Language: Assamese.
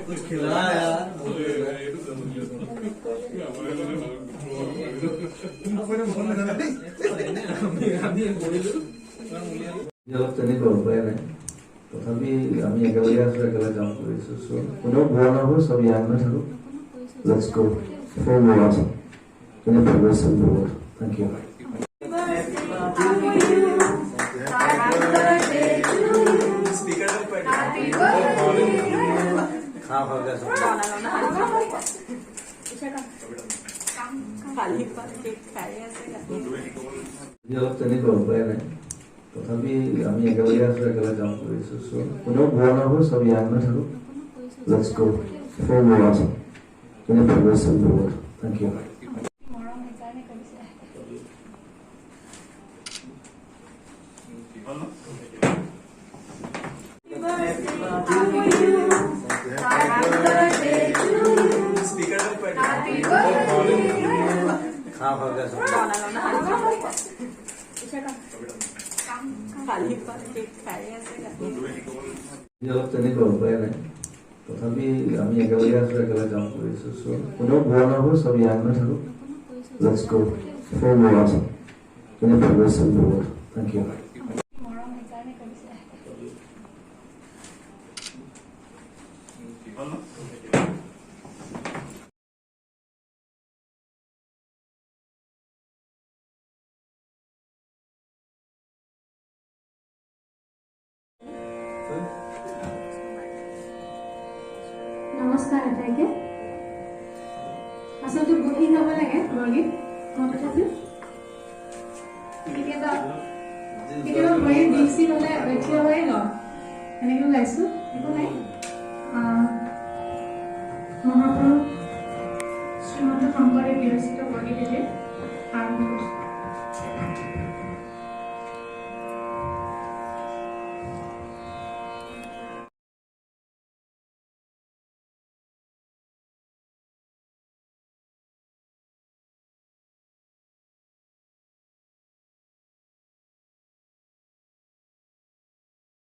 कुछ खिला यार অলপ তেনেকুৱা উপায় নাই তথাপি আমি একেলগে আছো একেলগে কাম কৰিছো চ' কোনেও বোৱা নহ'ব চব ইয়াং হৈ থাকো লেটছ গো ফৰ মোৰ আছে এনে প্ৰগ্ৰেছ হ'ব থেংক ইউ অলপ তেনেকুৱা উপায় নাই তথাপি আমি একেলগে আছো একেলগে কাম কৰিছো চ' কোনেও বোৱা নহ'ব চব ইয়াং হৈ থাকো লেটছ গো ফৰ মোৰ আছে এনে প্ৰগ্ৰেছ হ'ব থেংক ইউ অলপ তেনেকুৱা উপায় নাই তথাপি আমি একেলগে আছো একেলগে কাম কৰিছো চ' কোনেও বোৱা নহ'ব চব ইয়াং হৈ থাকো লেটছ গো ফৰ মোৰ আছে এনে প্ৰগ্ৰেছ হ'ব থেংক ইউ নমস্কাৰ আটাইকে আচলতে বহি যাব লাগে বৰগীত মনত আছে কেতিয়াবা বহি দিছি হ'লে থিয় হৈ লওঁ এনেকৈ গাইছোঁ একো নাই